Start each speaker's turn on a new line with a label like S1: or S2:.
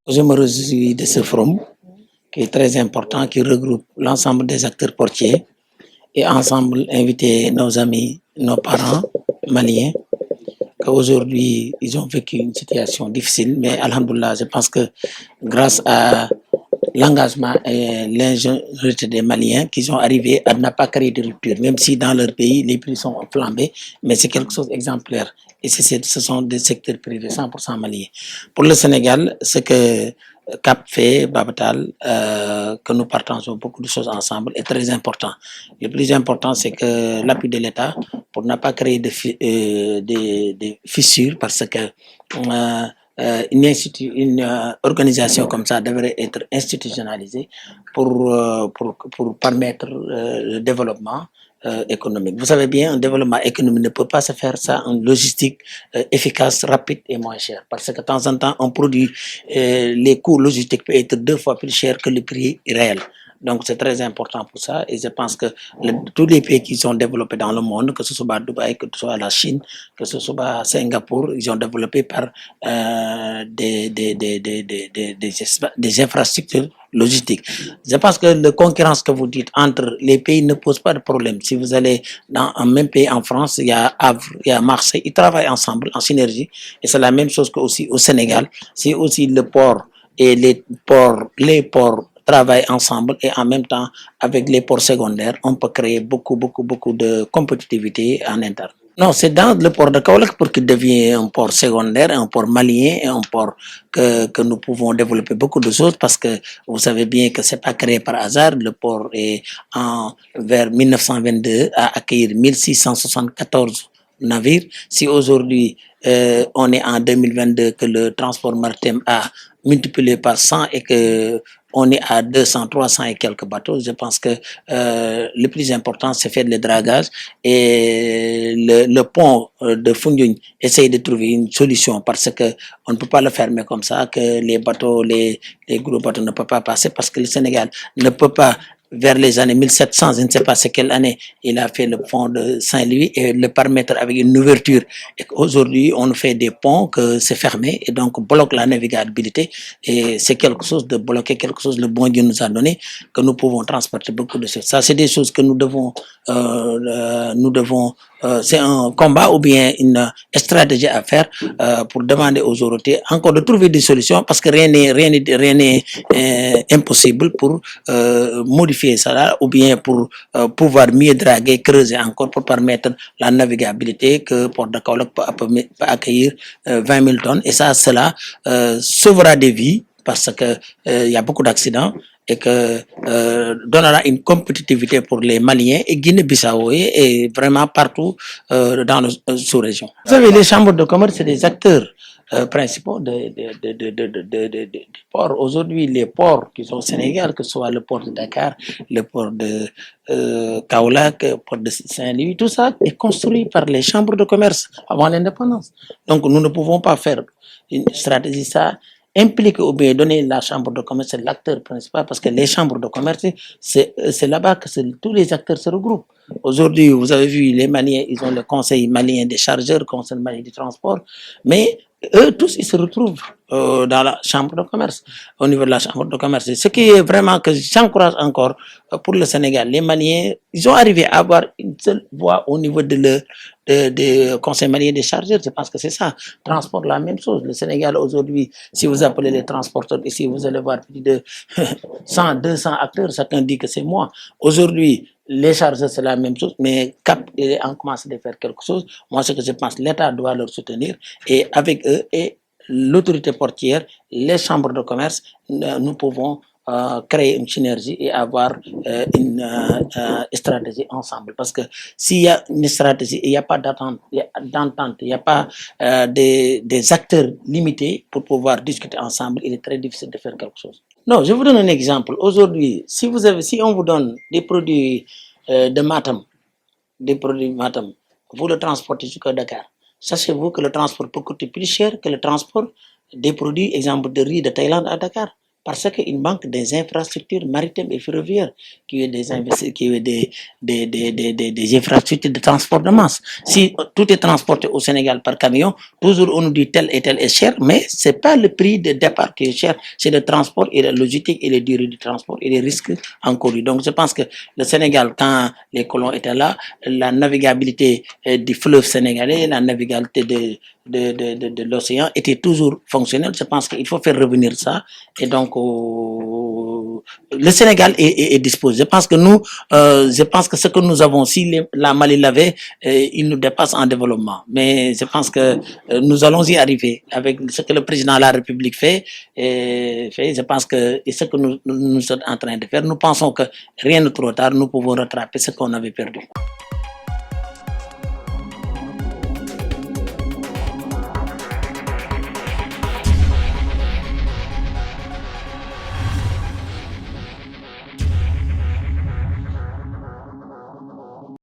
S1: Je me réjouis de ce forum qui est très important, qui regroupe l'ensemble des acteurs portiers et ensemble inviter nos amis, nos parents maliens, qu'aujourd'hui ils ont vécu une situation difficile, mais alhamdoulilah, je pense que grâce à l'engagement et l'ingéniosité des Maliens qui sont arrivés à ne pas créer de rupture, même si dans leur pays les prix sont flambés, mais c'est quelque chose d'exemplaire. Et ce sont des secteurs privés 100% maliens. Pour le Sénégal, ce que Cap fait, Babatal, que nous partageons beaucoup de choses ensemble, est très important. Le plus important, c'est que l'appui de l'État pour ne pas créer de fissures parce que une organisation comme ça devrait être institutionnalisée pour permettre le développement économique. Vous savez bien, un développement économique ne peut pas se faire ça en logistique efficace, rapide et moins cher. Parce que de temps en temps, on produit, les coûts logistiques peuvent être 2 fois plus chers que le prix réel. Donc c'est très important pour ça et je pense que tous les pays qui sont développés dans le monde, que ce soit Dubaï, que ce soit la Chine, que ce soit Singapour, ils sont développés par des infrastructures logistiques. Je pense que la concurrence que vous dites entre les pays ne pose pas de problème. Si vous allez dans un même pays en France, il y a Havre, il y a Marseille, ils travaillent ensemble en synergie et c'est la même chose que aussi au Sénégal. C'est aussi le port et les ports travaillent ensemble et en même temps avec les ports secondaires, on peut créer beaucoup de compétitivité en interne. Non, c'est dans le port de Kaolack pour qu'il devienne un port secondaire, un port malien et un port que nous pouvons développer beaucoup de choses parce que vous savez bien que c'est pas créé par hasard. Le port est vers 1922 à accueillir 1674 navires. Si aujourd'hui on est en 2022 que le transport maritime a multiplié par 100 et que on est à 200, 300 et quelques bateaux. Je pense que le plus important, c'est faire le dragage et le pont de Foundiougne essaye de trouver une solution parce que on ne peut pas le fermer comme ça, que les bateaux, les gros bateaux ne peuvent pas passer parce que le Sénégal ne peut pas vers les années 1700, je ne sais pas c'est quelle année, il a fait le pont de Saint-Louis et le permettre avec une ouverture. Et aujourd'hui, on fait des ponts que c'est fermé et donc bloque la navigabilité. Et c'est quelque chose de bloqué, quelque chose que le bon Dieu nous a donné, que nous pouvons transporter beaucoup de choses. Ça, c'est des choses que nous devons c'est un combat ou bien une stratégie à faire pour demander aux autorités encore de trouver des solutions parce que rien n'est impossible pour modifier ça ou bien pour pouvoir mieux draguer, creuser encore pour permettre la navigabilité que Port de Kaolack peut accueillir 20 000 tonnes et ça, cela sauvera des vies parce que il y a beaucoup d'accidents et que donnera une compétitivité pour les Maliens et Guinée-Bissau et vraiment partout dans la sous-région. Vous savez, les chambres de commerce, c'est des acteurs principaux des ports. Aujourd'hui, les ports qui sont au Sénégal, que ce soit le port de Dakar, le port de Kaolack, le port de Saint-Louis, tout ça est construit par les chambres de commerce avant l'indépendance. Donc, nous ne pouvons pas faire une stratégie ça implique ou bien donner la chambre de commerce, c'est l'acteur principal parce que les chambres de commerce, c'est là-bas que tous les acteurs se regroupent. Aujourd'hui, vous avez vu, les Maliens, ils ont le conseil malien des chargeurs, le conseil malien du transport, mais eux tous, ils se retrouvent dans la chambre de commerce, au niveau de la chambre de commerce. Ce qui est vraiment que j'encourage encore pour le Sénégal, les Maliens, ils ont arrivé à avoir une seule voix au niveau de conseil malien des chargeurs. Je pense que c'est ça. Transport, la même chose. Le Sénégal aujourd'hui, si vous appelez les transporteurs ici, vous allez voir plus de 100, 200 acteurs. Chacun dit que c'est moi. Aujourd'hui, les chargeurs, c'est la même chose, mais Cap, on commence à faire quelque chose. Moi, ce que je pense, l'État doit leur soutenir et avec eux et l'autorité portière, les chambres de commerce, nous pouvons créer une synergie et avoir une stratégie ensemble. Parce que s'il y a une stratégie, il n'y a pas d'entente, il n'y a pas des acteurs limités pour pouvoir discuter ensemble, il est très difficile de faire quelque chose. Non, je vous donne un exemple. Aujourd'hui, si on vous donne des produits de Matam, vous le transportez jusqu'à Dakar. Sachez-vous que le transport peut coûter plus cher que le transport des produits, exemple de riz de Thaïlande à Dakar. parce qu'il manque des infrastructures maritimes et ferroviaires, qui est des infrastructures de transport de masse. Si tout est transporté au Sénégal par camion, toujours on nous dit tel et tel est cher, mais c'est pas le prix de départ qui est cher, c'est le transport et la logistique et les durées du transport et les risques encourus. Donc je pense que le Sénégal, quand les colons étaient là, la navigabilité du fleuve sénégalais, la navigabilité de l'océan était toujours fonctionnelle. Je pense qu'il faut faire revenir ça. Et donc, le Sénégal est disposé. Je pense que nous, je pense que ce que nous avons, si la Mali l'avait, il nous dépasse en développement. Mais je pense que nous allons y arriver avec ce que le président de la République fait. Je pense que et ce que nous sommes en train de faire, nous pensons que rien n'est trop tard, nous pouvons rattraper ce qu'on avait perdu.